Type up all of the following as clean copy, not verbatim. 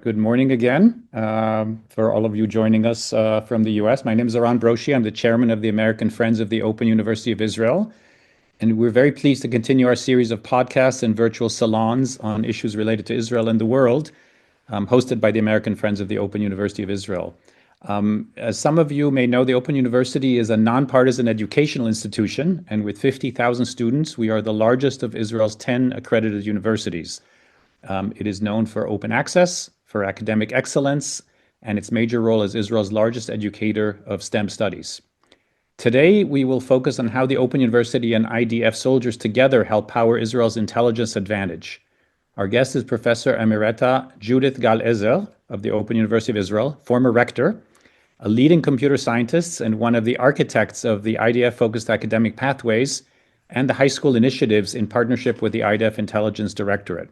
Good morning again for all of you joining us from the US. My name is Eran Broshy. I'm the chairman of the American Friends of the Open University of Israel. And we're very pleased to continue our series of podcasts and virtual salons on issues related to Israel and the world, hosted by the American Friends of the Open University of Israel. As some of you may know, the Open University is a nonpartisan educational institution, and with 50,000 students, we are the largest of Israel's 10 accredited universities. It is known for open access, for academic excellence, and its major role as Israel's largest educator of STEM studies. Today, we will focus on how the Open University and IDF soldiers together help power Israel's intelligence advantage. Our guest is Professor Emerita Judith Gal-Ezer of the Open University of Israel, former rector, a leading computer scientist and one of the architects of the IDF-focused academic pathways and the high school initiatives in partnership with the IDF Intelligence Directorate.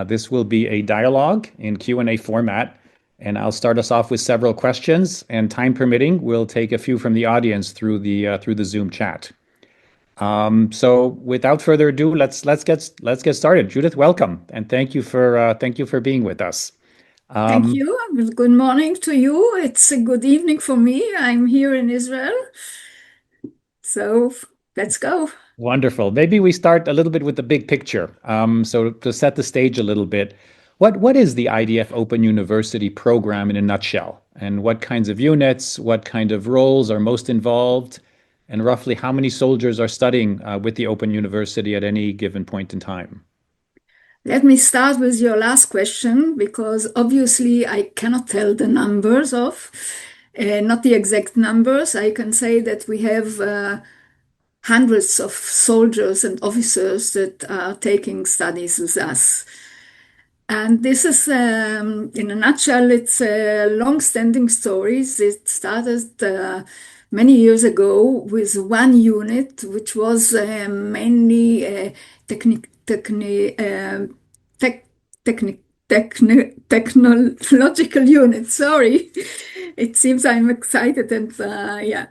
This will be a dialogue in Q&A format, and I'll start us off with several questions, and time permitting, we'll take a few from the audience through the Zoom chat. So without further ado, let's get started. Judith, welcome, and thank you for being with us. Thank you. Good morning to you. It's a good evening for me. I'm here in Israel. So let's go. Wonderful. Maybe we start a little bit with the big picture. So to set the stage a little bit, what is the IDF Open University program in a nutshell? And what kinds of units, what kind of roles are most involved? And roughly how many soldiers are studying with the Open University at any given point in time? Let me start with your last question, because obviously I cannot tell the numbers not the exact numbers. I can say that we have hundreds of soldiers and officers that are taking studies with us. And this is, in a nutshell, it's a long-standing story. It started many years ago with one unit, which was mainly a technological unit. Sorry, it seems I'm excited and yeah.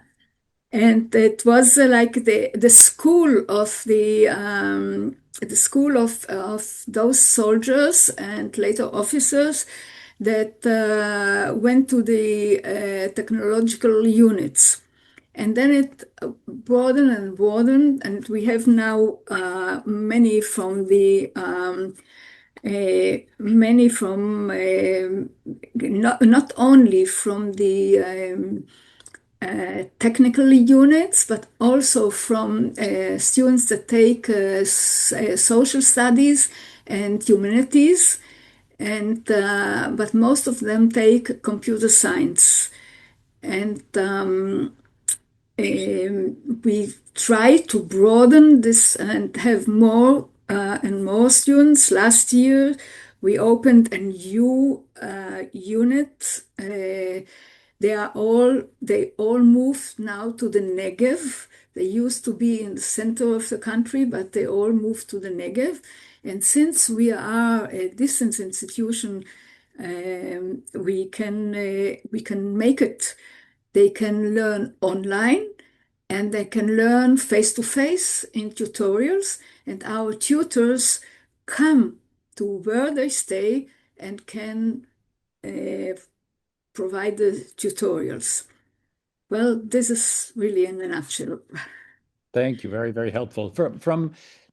And it was like the school of the school of those soldiers and later officers that went to the technological units. And then it broadened and broadened, and we have now many from not only from the technical units, but also from students that take social studies and humanities, and but most of them take computer science. And we try to broaden this and have more and more students. Last year, we opened a new unit. They all moved now to the Negev. They used to be in the center of the country, but they all moved to the Negev. And since we are a distance institution, we can make it. They can learn online, and they can learn face-to-face in tutorials. And our tutors come to where they stay and can provide the tutorials. Well, this is really in a nutshell. Thank you. Very, very helpful.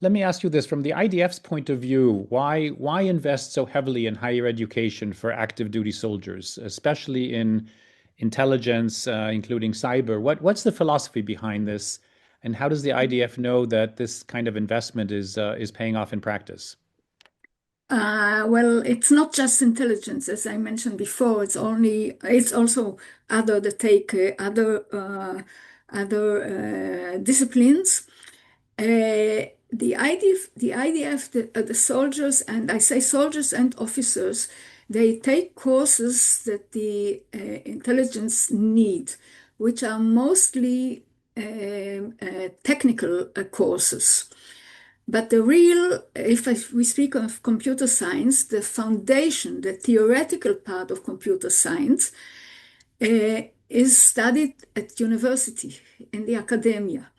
Let me ask you this, from the IDF's point of view, why invest so heavily in higher education for active duty soldiers, especially in intelligence, including cyber? What's the philosophy behind this, and how does the IDF know that this kind of investment is paying off in practice? Well, it's not just intelligence, as I mentioned before. It's also other that take other disciplines. The soldiers, and I say soldiers and officers, they take courses that the intelligence need, which are mostly technical courses. But if we speak of computer science, the foundation, the theoretical part of computer science is studied at university, in the academia.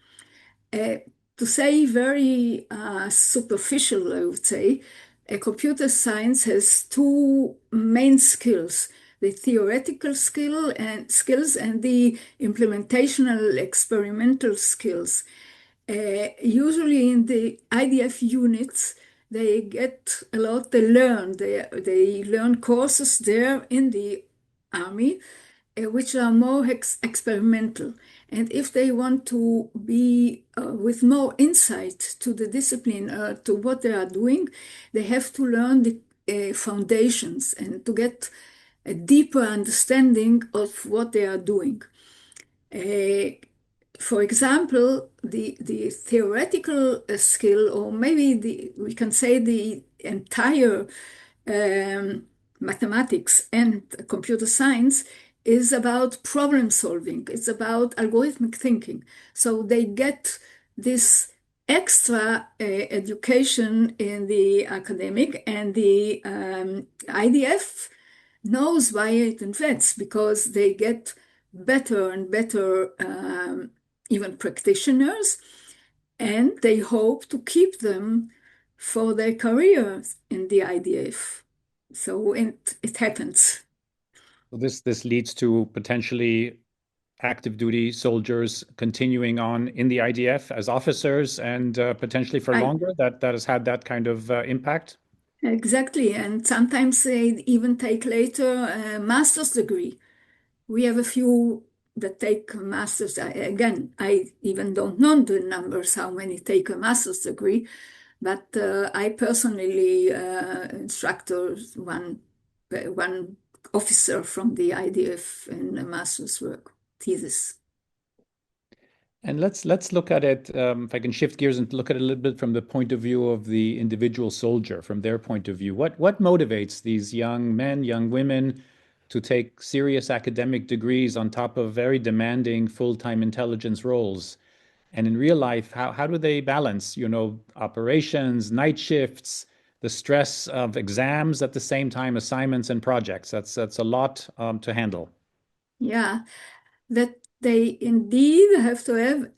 To say very superficial, I would say, Computer science has two main skills: the theoretical skills and the implementational experimental skills. Usually in the IDF units, they get a lot, they learn courses there in the army, which are more experimental. And if they want to be with more insight to the discipline, to what they are doing, they have to learn the foundations and to get a deeper understanding of what they are doing. Uh, for example, the theoretical skill, or maybe we can say the entire um, mathematics and computer science, is about problem solving. It's about algorithmic thinking. So they get this extra education in the academic, and the IDF knows why it invents, because they get better and better even practitioners, and they hope to keep them for their careers in the IDF. So it happens. So this leads to potentially active duty soldiers continuing on in the IDF as officers and potentially for I, longer. That has had that kind of impact. exactly. And sometimes they even take later a master's degree. We have a few that take a master's. Again, I even don't know the numbers, how many take a master's degree, but I personally instructed one officer from the IDF in a master's work thesis. And let's look at it. If I can shift gears and look at it a little bit from the point of view of the individual soldier, from their point of view. What motivates these young men, young women to take serious academic degrees on top of very demanding full-time intelligence roles? And in real life, how do they balance, operations, night shifts, the stress of exams at the same time, assignments and projects? That's a lot to handle. Yeah, that they indeed have to have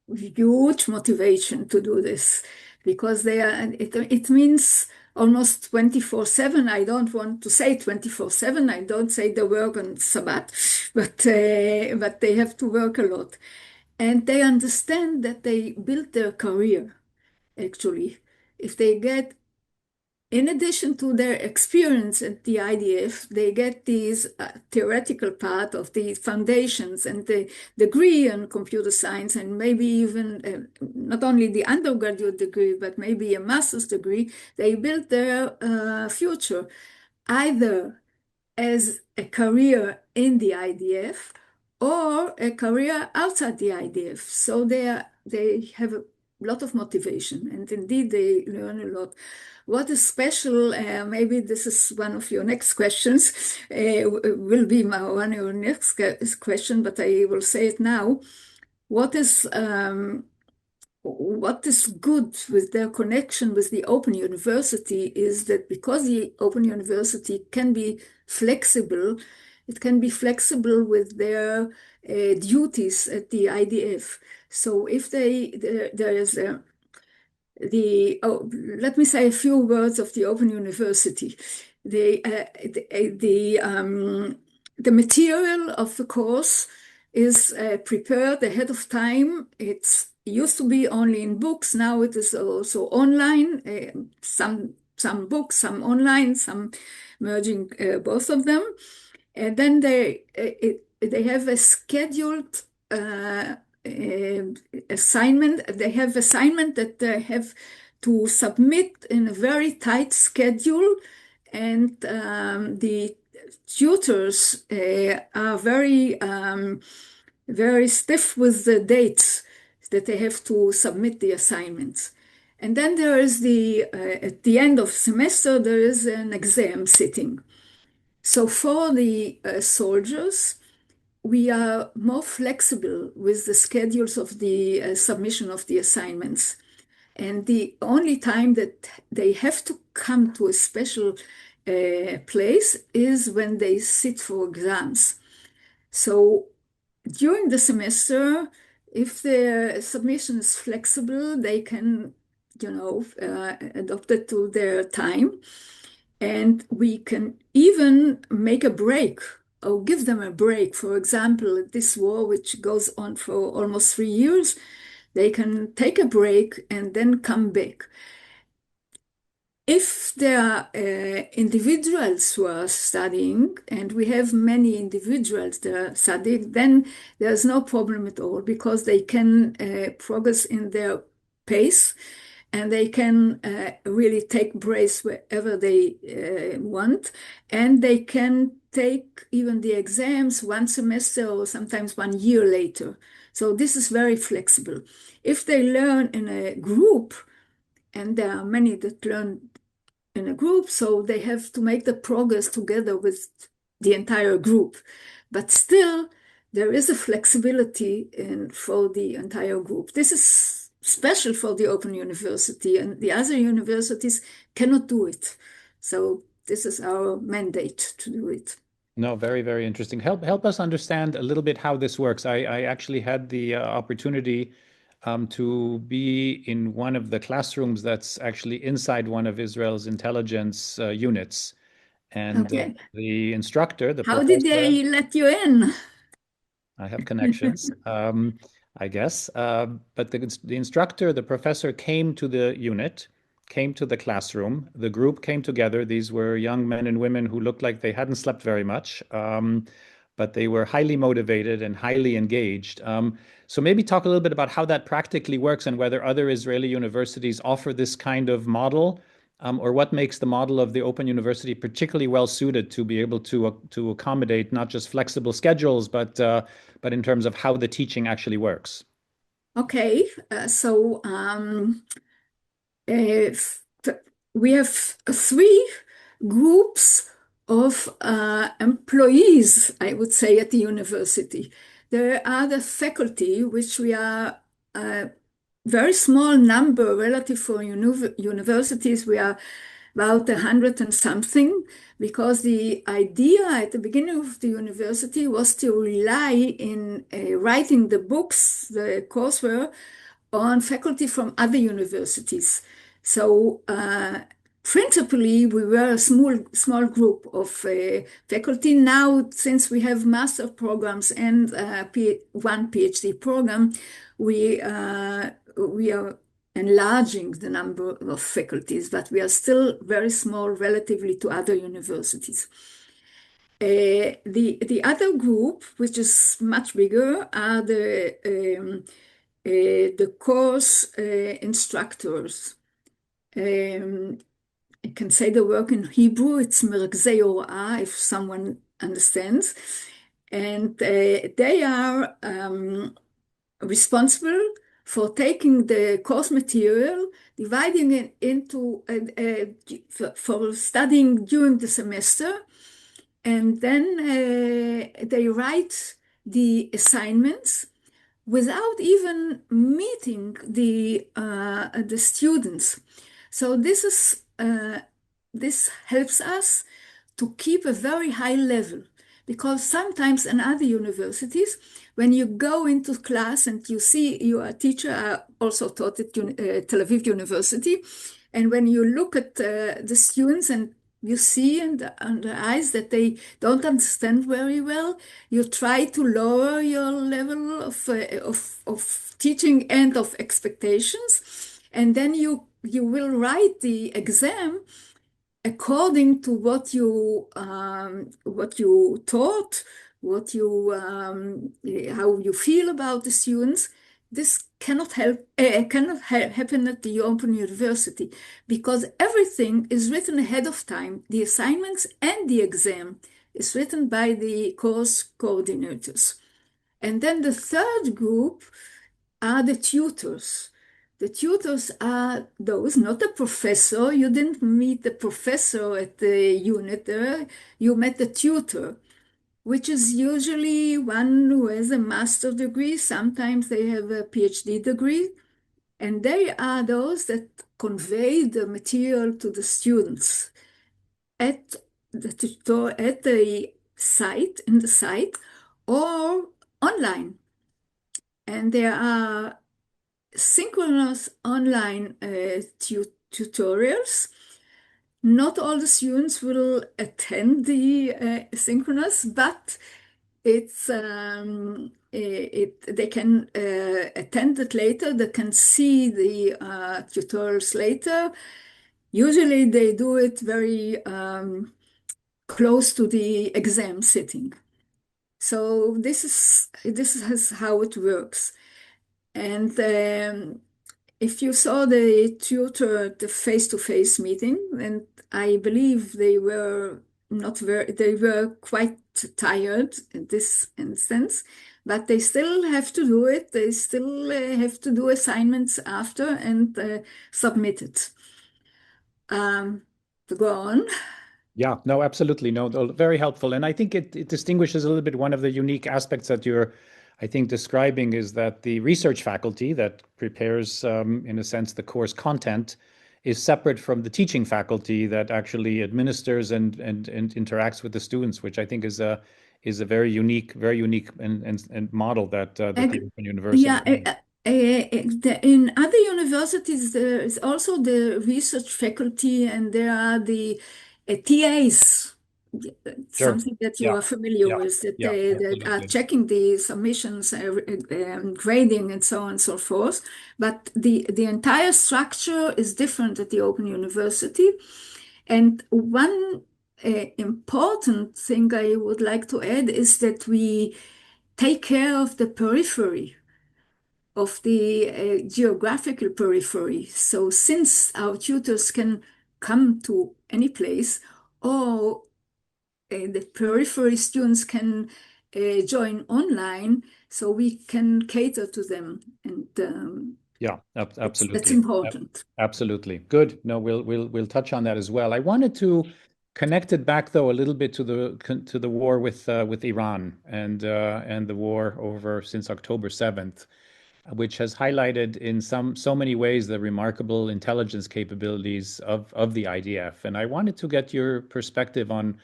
huge motivation to do this, because it means almost 24/7. I don't want to say 24/7. I don't say they work on Sabbath, but they have to work a lot. And they understand that they build their career, actually. If they get, in addition to their experience at the IDF, they get these theoretical part of the foundations and the degree in computer science, and maybe even not only the undergraduate degree, but maybe a master's degree. They build their future either as a career in the IDF or a career outside the IDF. So they have a lot of motivation, and indeed they learn a lot. What is special, maybe this is one of your next questions, will be one of your next question, but I will say it now. What is what is good with their connection with the Open University is that because the Open University can be flexible, it can be flexible with their duties at the IDF. So if there is let me say a few words of the Open University. The material of the course is prepared ahead of time. It used to be only in books. Now it is also online. Some books, some online, some merging both of them. And then they have a scheduled assignment. They have assignment that they have to submit in a very tight schedule, and the tutors are very stiff with the dates that they have to submit the assignments. And then there is at the end of semester, there is an exam sitting. So for the soldiers, we are more flexible with the schedules of the submission of the assignments. And the only time that they have to come to a special place is when they sit for exams. So during the semester, if their submission is flexible, they can adopted to their time. And we can even make a break or give them a break. For example, this war, which goes on for almost 3 years, they can take a break and then come back. If there are individuals who are studying, and we have many individuals that are studying, then there's no problem at all because they can progress in their pace and they can really take breaks wherever they want, and they can take even the exams one semester or sometimes 1 year later. So this is very flexible. If they learn in a group, and there are many that learn in a group, so they have to make the progress together with the entire group. But still, there is a flexibility for the entire group. This is special for the Open University, and the other universities cannot do it. So this is our mandate to do it. No, very, very interesting. Help us understand a little bit how this works. I actually had the opportunity to be in one of the classrooms that's actually inside one of Israel's intelligence units. And Okay. the instructor, the How did professor, they let you in? I have connections, I guess. But the instructor, the professor came to the unit, came to the classroom. The group came together. These were young men and women who looked like they hadn't slept very much, but they were highly motivated and highly engaged. So maybe talk a little bit about how that practically works and whether other Israeli universities offer this kind of model, or what makes the model of the Open University particularly well suited to be able to accommodate not just flexible schedules, but in terms of how the teaching actually works. Okay, if we have three groups of employees, I would say, at the university. There are the faculty, which we are a very small number relative for universities. We are about 100 and something, because the idea at the beginning of the university was to rely in writing the books, the coursework, on faculty from other universities. So principally, we were a small group of faculty. Now, since we have master programs and one PhD program, we are enlarging the number of faculties, but we are still very small relatively to other universities. The other group, which is much bigger, are the course instructors. I can say the word in Hebrew, it's מרכזי הוראה, if someone understands. And they are responsible for taking the course material, dividing it into, for studying during the semester, and then they write the assignments without even meeting the students. So this helps us to keep a very high level, because sometimes in other universities, when you go into class and you see your teacher, I also taught at Tel Aviv University, and when you look at the students and you see in the eyes that they don't understand very well, you try to lower your level of teaching and of expectations, and then you will write the exam according to what you taught, how you feel about the students. This cannot happen at the Open University, because everything is written ahead of time. The assignments and the exam is written by the course coordinators. And then the third group are the tutors. The tutors are those, not a professor. You didn't meet the professor at the unit there. You met the tutor, which is usually one who has a master's degree. Sometimes they have a PhD degree. And they are those that convey the material to the students at the tutor, at the site, in the site, or online. And there are synchronous online tutorials. Not all the students will attend the synchronous, but they can attend it later. They can see the tutorials later. Usually, they do it very close to the exam sitting. So this is how it works. And if you saw the tutor at the face-to-face meeting, and I believe they were not very, they were quite tired in this instance, but they still have to do it. They still have to do assignments after and submit it. To go on. Yeah, no, absolutely. No, very helpful. And I think it distinguishes a little bit one of the unique aspects that you're, I think, describing is that the research faculty that prepares, in a sense, the course content is separate from the teaching faculty that actually administers and interacts with the students, which I think is a very unique and model that the Open University Yeah, has. in other universities, there is also the research faculty, and there are the TAs, Sure. something that you Yeah. are familiar Yeah. with, that Yeah. that are Absolutely. checking the submissions, grading, and so on and so forth. But the entire structure is different at the Open University. And one important thing I would like to add is that we take care of the periphery, of the geographical periphery. So since our tutors can come to any place, or the periphery students can join online, so we can cater to them, and Yeah, that's absolutely. important. Absolutely. Good. No, we'll touch on that as well. I wanted to connect it back though a little bit to the war with Iran and the war over since October 7th, which has highlighted in so many ways the remarkable intelligence capabilities of the IDF. And I wanted to get your perspective on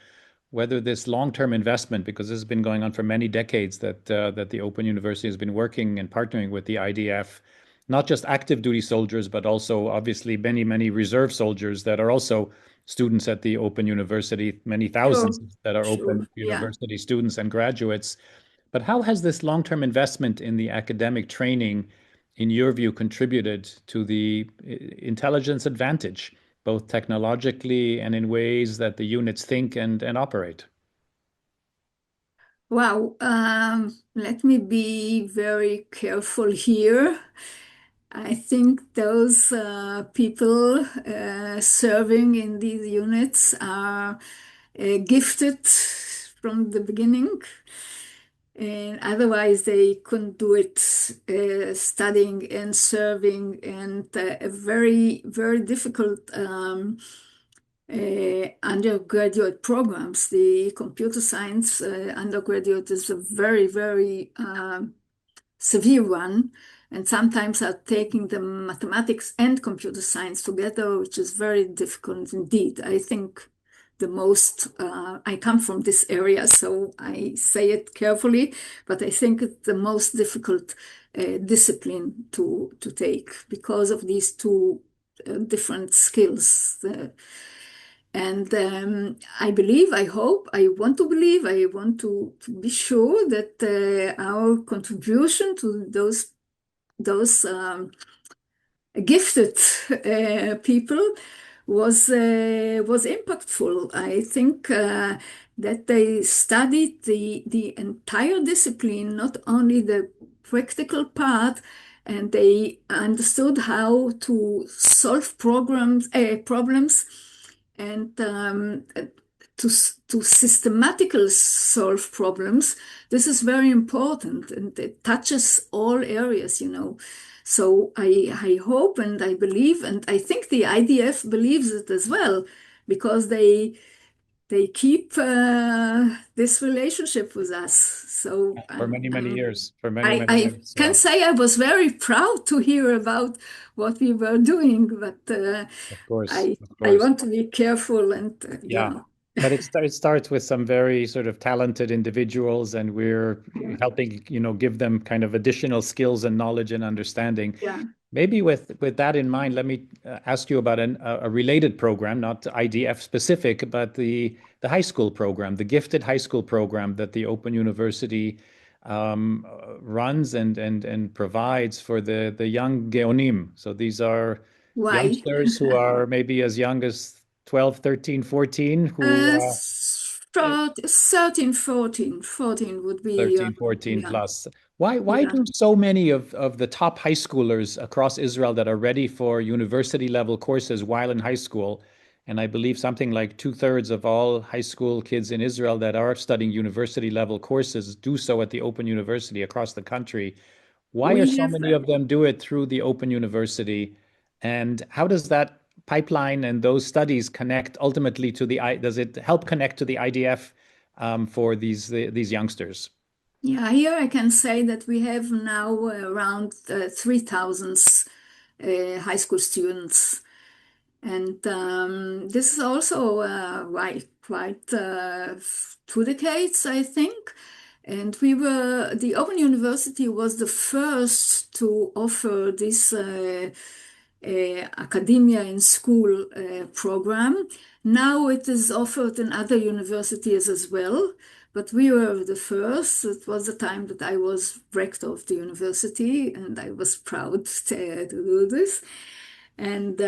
whether this long-term investment, because this has been going on for many decades, that the Open University has been working and partnering with the IDF, not just active duty soldiers, but also obviously many reserve soldiers that are also students at the Open University, many Sure, thousands that are sure, Open yeah. University students and graduates. But how has this long-term investment in the academic training, in your view, contributed to the intelligence advantage, both technologically and in ways that the units think and operate? Wow, let me be very careful here. I think those people serving in these units are gifted from the beginning, and otherwise they couldn't do it. Studying and serving, and a very difficult undergraduate programs. The computer science undergraduate is a very severe one, and sometimes are taking the mathematics and computer science together, which is very difficult indeed. I think the most, I come from this area, so I say it carefully, but I think it's the most difficult discipline to take because of these two different skills. And I believe, I hope, I want to believe, I want to be sure that our contribution to those gifted people was impactful. I think that they studied the entire discipline, not only the practical part, and they understood how to solve problems, and to systematically solve problems. This is very important, and it touches all areas, you know. So I hope and I believe, and I think the IDF believes it as well, because they keep this relationship with us. So For many years, for many I years. can say I was very proud to hear about what we were doing, but Of course, I of I course. want to be careful, and Yeah. yeah, But it starts with some very sort of talented individuals, and we're helping, give them kind of additional skills and knowledge and understanding. yeah. Maybe with that in mind, let me ask you about a related program, not IDF specific, but the high school program, the gifted high school program that the Open University runs and provides for the young Geonim. So these are Why? youngsters who are maybe as young as 12, 13, 14, who Short, 13, 14. 14 would be, 13, 14 yeah, plus. Why yeah. do so many of the top high schoolers across Israel that are ready for university level courses while in high school, and I believe something like two-thirds of all high school kids in Israel that are studying university level courses do so at the Open University across the country. Why are We so have, many of them do it through the Open University? And how does that pipeline and those studies connect ultimately to does it help connect to the IDF for these youngsters? yeah, here I can say that we have now around 3,000 high school students. And this is also quite 2 decades, I think. And the Open University was the first to offer this academia in school program. Now it is offered in other universities as well, but we were the first. It was the time that I was rector of the university, and I was proud to do this. And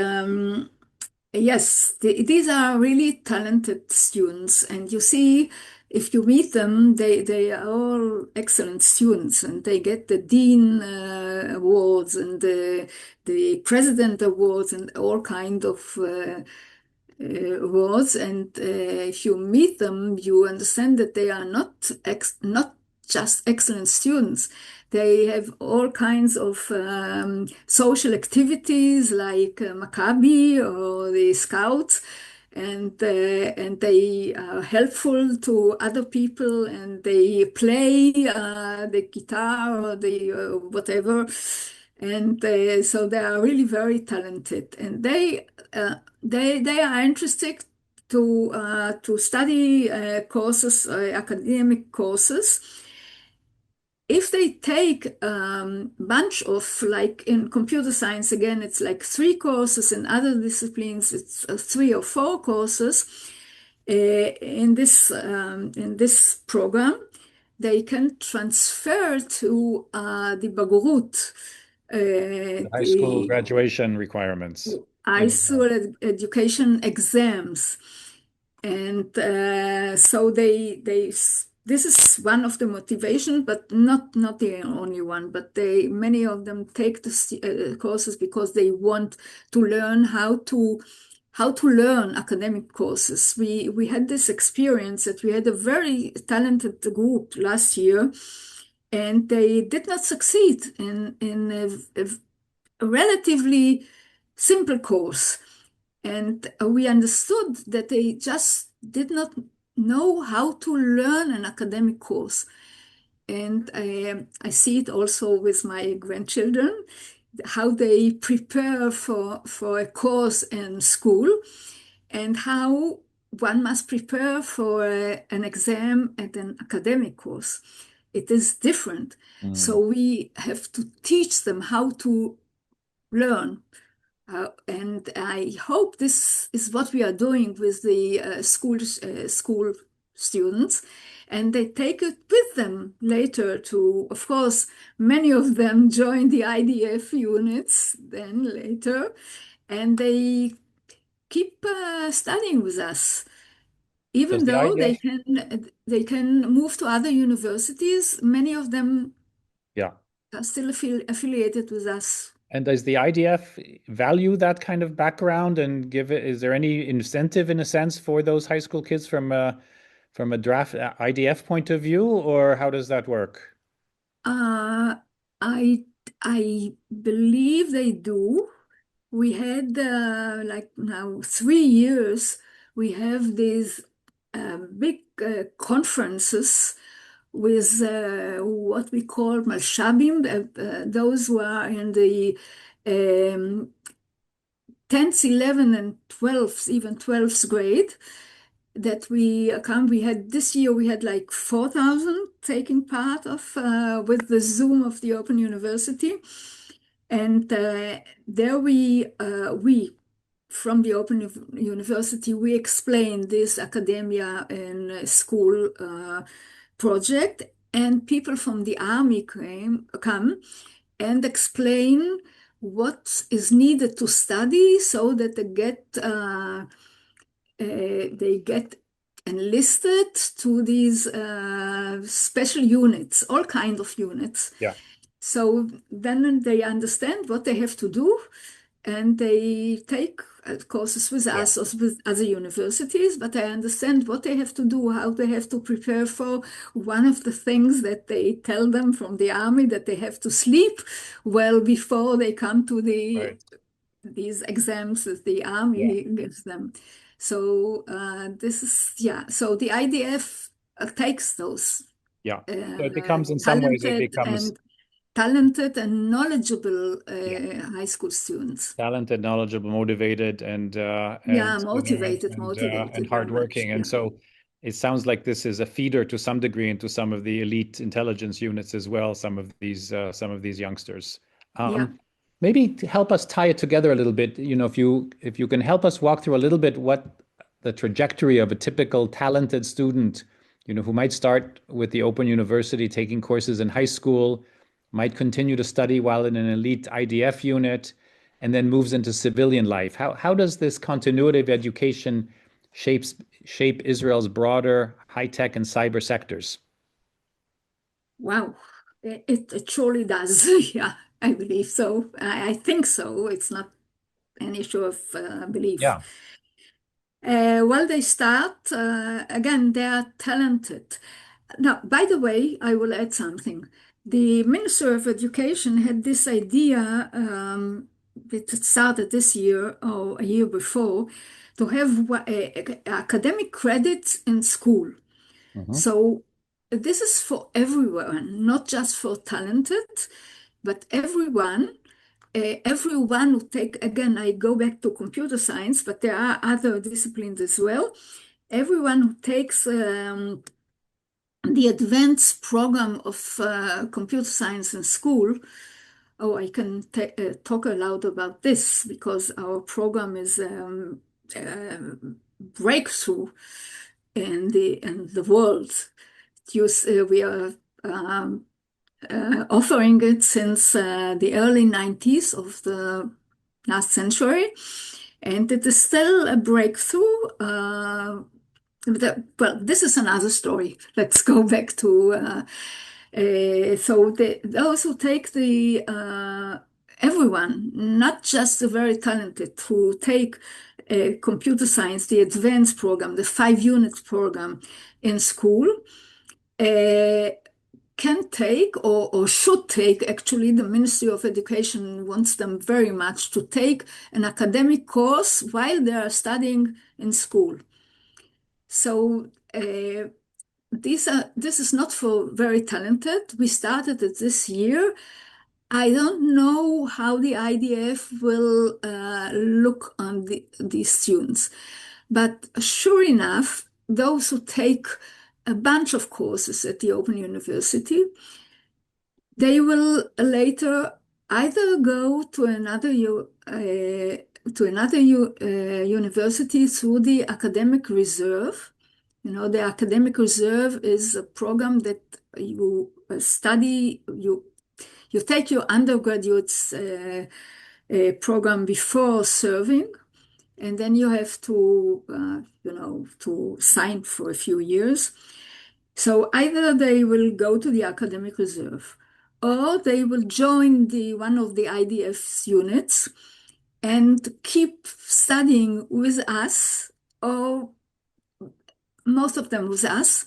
yes, these are really talented students, and you see, if you meet them, they are all excellent students, and they get the dean awards and the president awards and all kind of awards. And if you meet them, you understand that they are not just excellent students. They have all kinds of social activities like Maccabi or the Scouts, and they are helpful to other people, and they play the guitar or the whatever. And so they are really very talented, and they are interested to study courses, academic courses. If they take bunch of, like in computer science, again, it's like 3 courses. In other disciplines, it's 3 or 4 courses. In this program, they can transfer to the Bagurut, The high school the graduation requirements in Israel. ISO education exams. And so this is one of the motivation, but not the only one. But many of them take the courses because they want to learn how to learn academic courses. We had this experience that we had a very talented group last year, and they did not succeed in a relatively simple course. And we understood that they just did not know how to learn an academic course. And I see it also with my grandchildren, how they prepare for a course in school, and how one must prepare for an exam at an academic course. It is different. So Mm. we have to teach them how to learn. And I hope this is what we are doing with the school students, and they take it with them later to, of course, many of them join the IDF units then later, and they keep studying with us, Does even the though IDF? they can move to other universities. Many of them Yeah. are still affiliated with us. And does the IDF value that kind of background and give it, is there any incentive in a sense for those high school kids from a draft IDF point of view, or how does that work? Uh, I I believe they do. We had like now 3 years. We have these big conferences with what we call malshabim, those who are in the um, 10th, 11th, and 12th, even 12th grade, that we come. We had this year, we had like 4,000 taking part of with the Zoom of the Open University. And there we from the Open University, we explain this academia and school project, and people from the army come and explain what is needed to study so that they get enlisted to these special units, all kind of units. Yeah. So then they understand what they have to do, and they take courses with Yeah. us or with other universities, but I understand what they have to do, how they have to prepare for. One of the things that they tell them from the army that they have to sleep well before they come to Right. these exams that the Yeah. army gives them. So this is, yeah, so the IDF takes those Yeah. So it becomes, in some ways, it talented becomes, and talented and knowledgeable yeah, high school students. talented, knowledgeable, motivated, Yeah, and motivated very much. hardworking. And Yeah, so it sounds like this is a feeder to some degree into some of the elite intelligence units as well. Some of these youngsters. yeah. Maybe to help us tie it together a little bit. If you can help us walk through a little bit what the trajectory of a typical talented student, who might start with the Open University taking courses in high school, might continue to study while in an elite IDF unit, and then moves into civilian life. How does this continuity of education shapes shape Israel's broader high tech and cyber sectors? Wow, it surely does. Yeah, I believe so. I think so. It's not an issue of belief. Yeah. Well, they start, again, they are talented. Now, by the way, I will add something. The Minister of Education had this idea, it started this year or a year before, to have academic credits in school. Mhm. So this is for everyone, not just for talented, but everyone who take, again, I go back to computer science, but there are other disciplines as well. Everyone who takes the advanced program of computer science in school. Oh, I can talk aloud about this because our program is breakthrough in the world. We are um, offering it since the early 90s of the last century, and it is still a breakthrough. Well, this is another story. Let's go back to those who take the everyone, not just the very talented, who take computer science, the advanced program, the 5 units program in school. Uh, can take or should take, actually, the Ministry of Education wants them very much to take an academic course while they are studying in school. So this is not for very talented. We started it this year. I don't know how the IDF will look on these students, but sure enough, those who take a bunch of courses at the Open University, they will later either go to another university through the academic reserve. The academic reserve is a program that you study, you take your undergraduate's program before serving, and then you have to sign for a few years. So either they will go to the academic reserve, or they will join one of the IDF's units and keep studying with us, or most of them with us.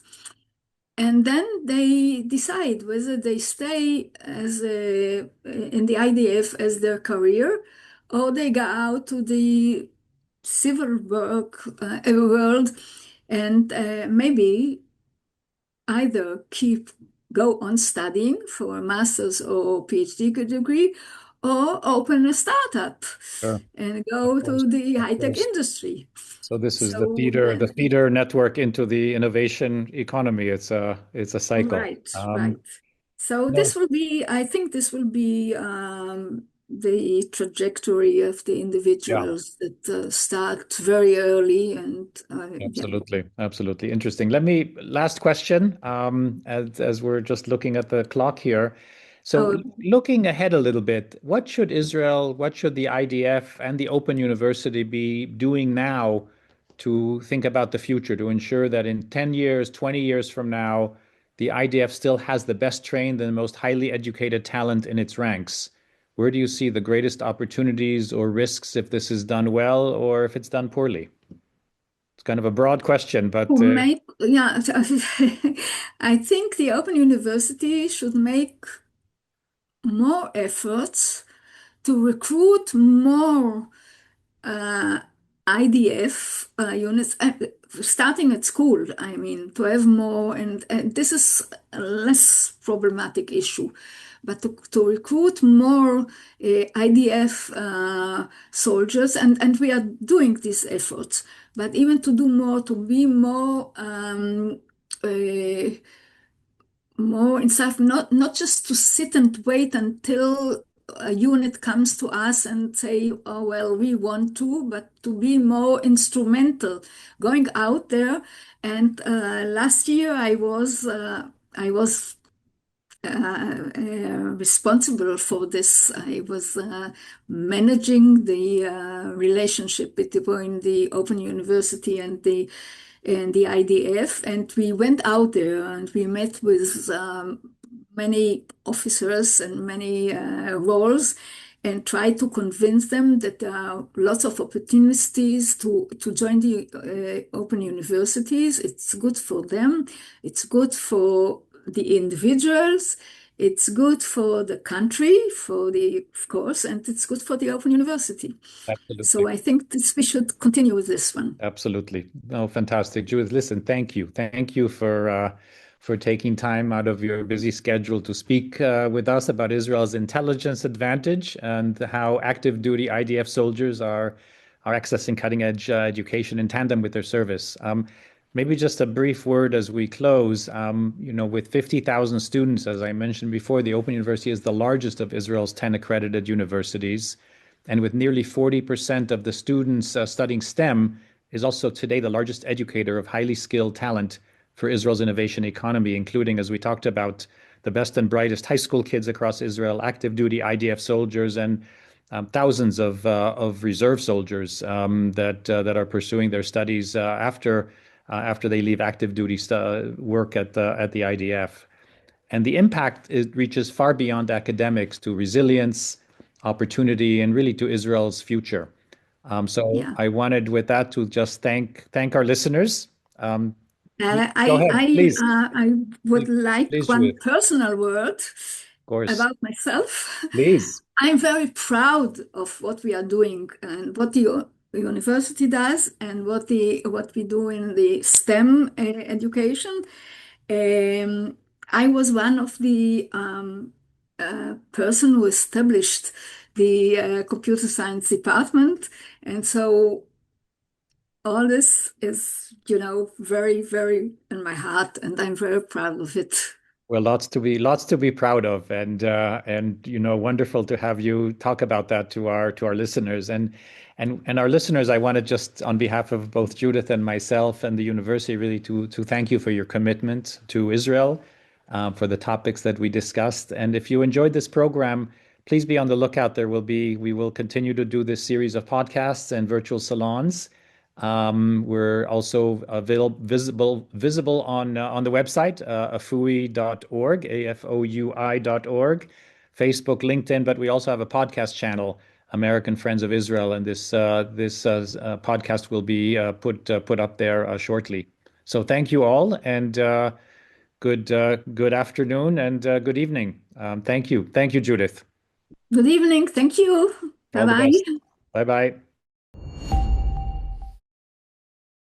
And then they decide whether they stay in the IDF as their career, or they go out to the civil world and maybe either go on studying for a master's or PhD degree, or open a startup Sure. and Of go course. to the Of high-tech course. industry. So this is So the feeder network into the innovation economy. It's a cycle. right, right. So No. I think this will be the trajectory of the Yeah. individuals that start very early and yeah. Absolutely. Absolutely. Interesting. Last question, as we're just looking at the clock here. So Oh, looking ahead a little bit, what should Israel, what should the IDF and the Open University be doing now to think about the future, to ensure that in 10 years, 20 years from now, the IDF still has the best trained and most highly educated talent in its ranks? Where do you see the greatest opportunities or risks if this is done well or if it's done poorly? It's kind of a broad question, to but make, yeah, I think the Open University should make more efforts to recruit more uh, IDF units, starting at school. I mean, to have more, and this is a less problematic issue, but to recruit more IDF soldiers, and we are doing these efforts, but even to do more, to be more. Uh, More instead, not just to sit and wait until a unit comes to us and say, oh well, we want to, but to be more instrumental, going out there. And last year I was responsible for this. I was managing the relationship between the Open University and the IDF, and we went out there and we met with many officers and many roles and try to convince them that there are lots of opportunities to join the open universities. It's good for them. It's good for the individuals. It's good for the country, of course, and it's good for the open university. So absolutely. I think we should continue with this one. Absolutely. No, fantastic. Judith, listen, thank you. Thank you for taking time out of your busy schedule to speak with us about Israel's intelligence advantage and how active duty IDF soldiers are accessing cutting edge education in tandem with their service. Maybe just a brief word as we close. With 50,000 students, as I mentioned before, the Open University is the largest of Israel's 10 accredited universities. And with nearly 40% of the students studying STEM, is also today the largest educator of highly skilled talent for Israel's innovation economy, including, as we talked about, the best and brightest high school kids across Israel, active duty IDF soldiers, and thousands of reserve soldiers that are pursuing their studies after they leave active duty work at the IDF. And the impact it reaches far beyond academics to resilience, opportunity, and really to Israel's future. So Yeah. I wanted with that to just thank our listeners. Um, Uh, Go I ahead, I please. I would Please, like please, one Judith. personal word Of course. about myself. Please. I'm very proud of what we are doing and what the university does and what we do in the STEM education. Um, I was one of the person who established the computer science department, and so all this is, very, very in my heart, and I'm very proud of it. Well, lots to be proud of, and wonderful to have you talk about that to our listeners and our listeners. I want to just, on behalf of both Judith and myself and the university, really to thank you for your commitment to Israel, for the topics that we discussed. And if you enjoyed this program, please be on the lookout. We will continue to do this series of podcasts and virtual salons. We're also visible on the website, afoui.org, AFOUI.org, Facebook, LinkedIn, but we also have a podcast channel, American Friends of Israel, and this podcast will be put up there shortly. So thank you all, and good afternoon and good evening. Thank you, Judith. Good evening. Thank you. Bye All the best. bye. Bye bye.